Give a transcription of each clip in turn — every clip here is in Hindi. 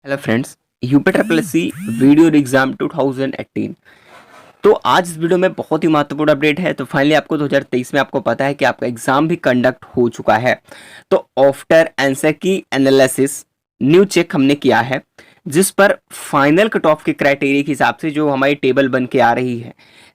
Hello friends, UP triple C video exam 2018। तो आज इस वीडियो में बहुत ही महत्वपूर्ण अपडेट है। तो फाइनली आपको 2023 में आपको पता है कि आपका एग्जाम भी कंडक्ट हो चुका है। तो आफ्टर आंसर की एनालिसिस न्यू चेक हमने किया है, जिस पर फाइनल कट ऑफ के क्राइटेरिया के हिसाब से जो हमारी टेबल बन के आ रही है,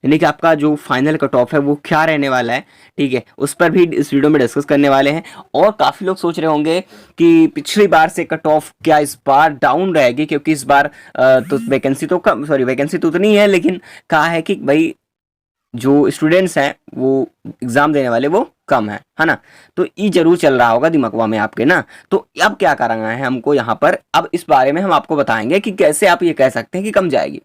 यानी कि आपका जो फाइनल कट ऑफ है वो क्या रहने वाला है, ठीक है, उस पर भी इस वीडियो में डिस्कस करने वाले हैं। और काफ़ी लोग सोच रहे होंगे कि पिछली बार से कट ऑफ क्या इस बार डाउन रहेगी, क्योंकि इस बार तो वैकेंसी तो कम, सॉरी वैकेंसी तो उतनी है, लेकिन कहा है कि भाई जो स्टूडेंट्स हैं वो एग्जाम देने वाले वो कम है ना। तो ये जरूर चल रहा होगा दिमागवा में आपके ना। तो अब क्या करना है हमको यहाँ पर, अब इस बारे में हम आपको बताएंगे कि कैसे आप ये कह सकते हैं कि कम जाएगी।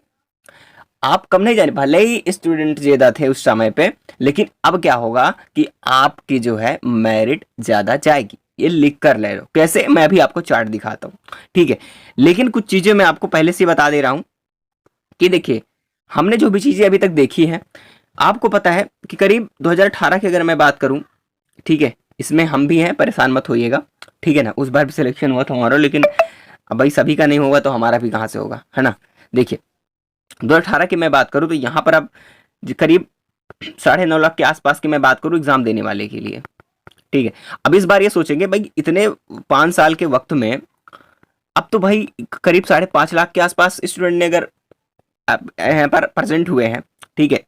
आप कम नहीं जाने, भले ही स्टूडेंट ज्यादा थे उस समय पे, लेकिन अब क्या होगा कि आपकी जो है मेरिट ज्यादा जाएगी। ये लिख कर ले लो कैसे, मैं भी आपको चार्ट दिखाता हूँ, ठीक है। लेकिन कुछ चीजें मैं आपको पहले से बता दे रहा हूँ कि देखिए, हमने जो भी चीजें अभी तक देखी है, आपको पता है कि करीब 2018 की अगर मैं बात करूं, ठीक है, इसमें हम भी हैं, परेशान मत होइएगा, ठीक है ना। उस बार भी सिलेक्शन हुआ था हमारा, लेकिन अब भाई सभी का नहीं होगा तो हमारा भी कहाँ से होगा, है ना। देखिए 2018 की मैं बात करूं तो यहाँ पर अब करीब 9.5 लाख के आसपास की मैं बात करूं एग्जाम देने वाले के लिए, ठीक है। अब इस बार ये सोचेंगे भाई इतने 5 साल के वक्त में, अब तो भाई करीब 5.5 लाख के आसपास स्टूडेंट ने अगर यहाँ पर प्रेजेंट हुए हैं, ठीक है,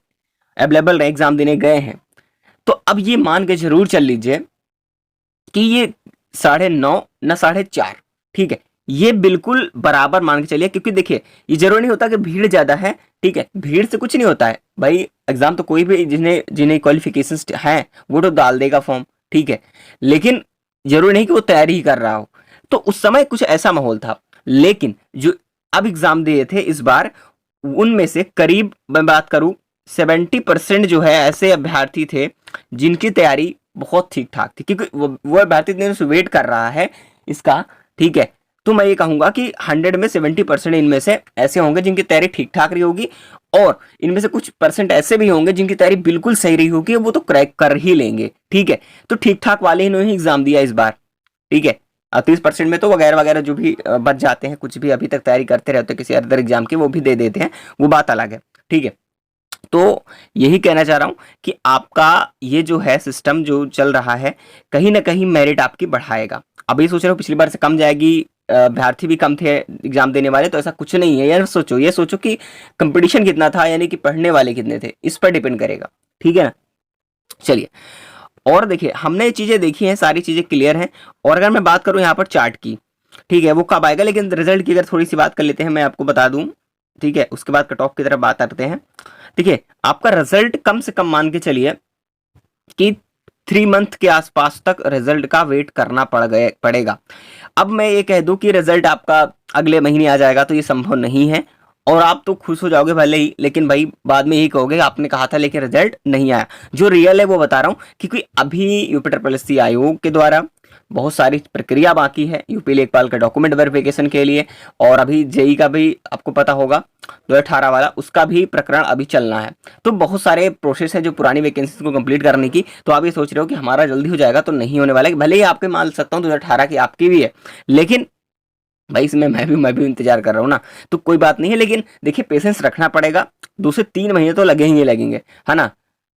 अवेलेबल रहे, एग्जाम देने गए हैं, तो अब ये मान के जरूर चल लीजिए कि ये 9.5 न 4.5, ठीक है, ये बिल्कुल बराबर मान के चलिए। क्योंकि देखिए, ये जरूरी नहीं होता कि भीड़ ज्यादा है, ठीक है, भीड़ से कुछ नहीं होता है भाई। एग्जाम तो कोई भी जिन्हें जिन्हें क्वालिफिकेशंस हैं वो तो डाल देगा फॉर्म, ठीक है, लेकिन जरूरी नहीं कि वो तैयारी ही कर रहा हो। तो उस समय कुछ ऐसा माहौल था, लेकिन जो अब एग्जाम दिए थे इस बार, उनमें से करीब मैं बात करूं 70% जो है ऐसे अभ्यर्थी थे जिनकी तैयारी बहुत ठीक ठाक थी, क्योंकि वो अभ्यर्थी दिनों से वेट कर रहा है इसका, ठीक है। तो मैं ये कहूंगा कि 100 में 70% इनमें से ऐसे होंगे जिनकी तैयारी ठीक ठाक रही होगी, और इनमें से कुछ परसेंट ऐसे भी होंगे जिनकी तैयारी बिल्कुल सही रही होगी, वो तो क्रैक कर ही लेंगे, ठीक है। तो ठीक ठाक वाले इन्होंने एग्जाम दिया इस बार, ठीक है। 30% में तो वगैरह वगैरह जो भी बच जाते हैं, कुछ भी अभी तक तैयारी करते रहते हैं किसी अदर एग्जाम की, वो भी दे देते हैं, वो बात अलग है, ठीक है। तो यही कहना चाह रहा हूं कि आपका ये जो है सिस्टम जो चल रहा है, कहीं ना कहीं मेरिट आपकी बढ़ाएगा। अब ये सोच रहे हो पिछली बार से कम जाएगी, अभ्यर्थी भी कम थे एग्जाम देने वाले, तो ऐसा कुछ नहीं है यार। सोचो, ये सोचो कि कंपटीशन कितना था, यानी कि पढ़ने वाले कितने थे, इस पर डिपेंड करेगा, ठीक है ना। चलिए, और देखिए हमने चीजें देखी हैं, सारी चीजें क्लियर हैं। और अगर मैं बात करूं यहाँ पर चार्ट की, ठीक है, वो कब आएगा, लेकिन रिजल्ट की अगर थोड़ी सी बात कर लेते हैं, मैं आपको बता दूं, ठीक है, उसके बाद कट ऑफ की तरफ बात करते हैं। देखिए, आपका रिजल्ट कम से कम मान के चलिए कि 3 मंथ के आसपास तक रिजल्ट का वेट करना पड़ेगा। अब मैं ये कह दूं कि रिजल्ट आपका अगले महीने आ जाएगा, तो ये संभव नहीं है, और आप तो खुश हो जाओगे भले ही, लेकिन भाई बाद में यही कहोगे आपने कहा था लेकिन रिजल्ट नहीं आया। जो रियल है वो बता रहा हूँ, क्योंकि अभी यूपी ट्रिपल एससी आयोग के द्वारा बहुत सारी प्रक्रिया बाकी है यूपी लेखपाल का डॉक्यूमेंट वेरिफिकेशन के लिए, और अभी जेई का भी आपको पता होगा 2018 वाला, उसका भी प्रकरण अभी चलना है। तो बहुत सारे प्रोसेस है जो पुरानी वैकेंसी को कंप्लीट करने की। तो आप ये सोच रहे हो कि हमारा जल्दी हो जाएगा, तो नहीं होने वाला है। भले ही आपके मान सकता हूँ 2018 की आपकी भी है, लेकिन भाई इसमें मैं भी इंतजार कर रहा हूँ ना, तो कोई बात नहीं है। लेकिन देखिए, पेशेंस रखना पड़ेगा, 2 से 3 महीने तो लगेंगे लगेंगे, है ना।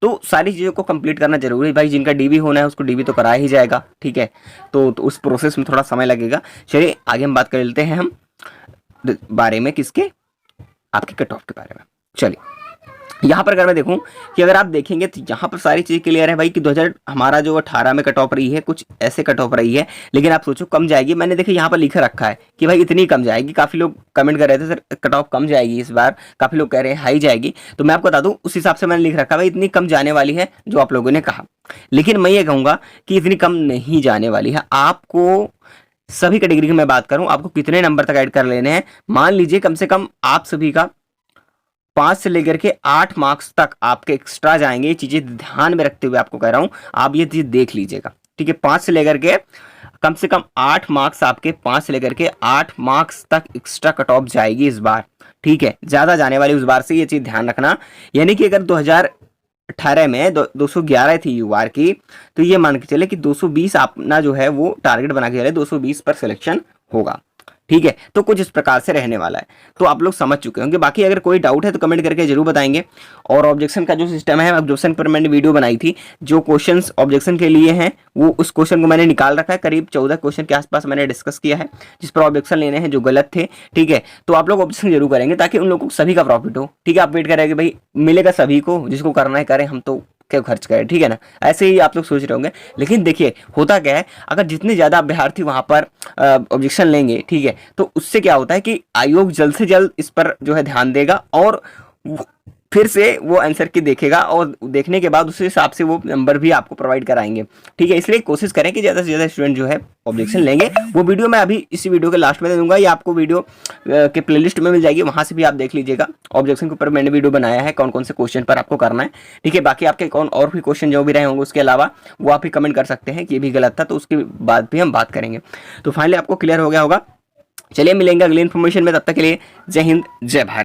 तो सारी चीज़ों को कंप्लीट करना जरूरी है भाई। जिनका डीबी होना है उसको डीबी तो करा ही जाएगा, ठीक है। तो उस प्रोसेस में थोड़ा समय लगेगा। चलिए आगे हम बात कर लेते हैं, हम बारे में किसके, आपके कट ऑफ के बारे में। चलिए, यहाँ पर अगर मैं देखूं कि अगर आप देखेंगे तो यहाँ पर सारी चीज़ क्लियर है भाई कि 2000 हमारा जो 18 में कट ऑफ रही है, कुछ ऐसे कट ऑफ रही है, लेकिन आप सोचो कम जाएगी। मैंने देखिए यहाँ पर लिखा रखा है कि भाई इतनी कम जाएगी। काफ़ी लोग कमेंट कर रहे थे सर कट ऑफ कम जाएगी इस बार, काफ़ी लोग कह रहे हैं हाई जाएगी। तो मैं आपको बता दूं उस हिसाब से मैंने लिख रखा है भाई इतनी कम जाने वाली है जो आप लोगों ने कहा। लेकिन मैं ये कहूँगा कि इतनी कम नहीं जाने वाली है। आपको सभी कैटेगरी की मैं बात करूं, आपको कितने नंबर तक ऐड कर लेने हैं, मान लीजिए कम से कम आप सभी का 5 से लेकर के 8 मार्क्स तक आपके एक्स्ट्रा जाएंगे। ये चीजें ध्यान में रखते हुए आपको कह रहा हूं, आप ये चीज देख लीजिएगा, ठीक है। 5 से लेकर के कम से कम 8 मार्क्स, आपके 5 से लेकर के 8 मार्क्स तक एक्स्ट्रा कट ऑफ जाएगी इस बार, ठीक है, ज्यादा जाने वाली उस बार से, ये चीज ध्यान रखना। यानी कि अगर 2018 में 211 थी यूआर की, तो ये मान के चले कि 220 अपना जो है वो टारगेट बना के चले, 220 पर सिलेक्शन होगा, ठीक है, तो कुछ इस प्रकार से रहने वाला है, तो आप लोग समझ चुके होंगे। बाकी अगर कोई डाउट है तो कमेंट करके जरूर बताएंगे। और ऑब्जेक्शन का जो सिस्टम है, ऑब्जेक्शन पर मैंने वीडियो बनाई थी, जो क्वेश्चंस ऑब्जेक्शन के लिए हैं वो उस क्वेश्चन को मैंने निकाल रखा है, करीब 14 क्वेश्चन के आसपास मैंने डिस्कस किया है जिस पर ऑब्जेक्शन लेने हैं जो गलत थे। ठीक है, तो आप लोग ऑब्जेक्शन जरूर करेंगे ताकि उन लोगों को सभी का प्रॉफिट हो। ठीक है, आप वेट करेंगे भाई मिलेगा सभी को, जिसको करना है करें, हम तो क्यों खर्च करें, ठीक है ना, ऐसे ही आप लोग सोच रहे होंगे। लेकिन देखिए होता क्या है, अगर जितने ज़्यादा अभ्यर्थी वहाँ पर ऑब्जेक्शन लेंगे, ठीक है, तो उससे क्या होता है कि आयोग जल्द से जल्द इस पर जो है ध्यान देगा और फिर से वो आंसर की देखेगा और देखने के बाद उस हिसाब से वो नंबर भी आपको प्रोवाइड कराएंगे। ठीक है, इसलिए कोशिश करें कि ज़्यादा से ज़्यादा स्टूडेंट जो है ऑब्जेक्शन लेंगे। वो वीडियो मैं अभी इसी वीडियो के लास्ट में दे दूंगा, या आपको वीडियो के प्लेलिस्ट में मिल जाएगी, वहाँ से भी आप देख लीजिएगा। ऑब्जेक्शन के ऊपर मैंने वीडियो बनाया है, कौन कौन से क्वेश्चन पर आपको करना है। ठीक है, बाकी आपके कौन और भी क्वेश्चन जो भी रहे होंगे उसके अलावा वो आप ही कमेंट कर सकते हैं कि ये भी गलत था, तो उसके बाद भी हम बात करेंगे। तो फाइनली आपको क्लियर हो गया होगा। चलिए मिलेंगे अगली इन्फॉर्मेशन में, तब तक के लिए जय हिंद जय भारत।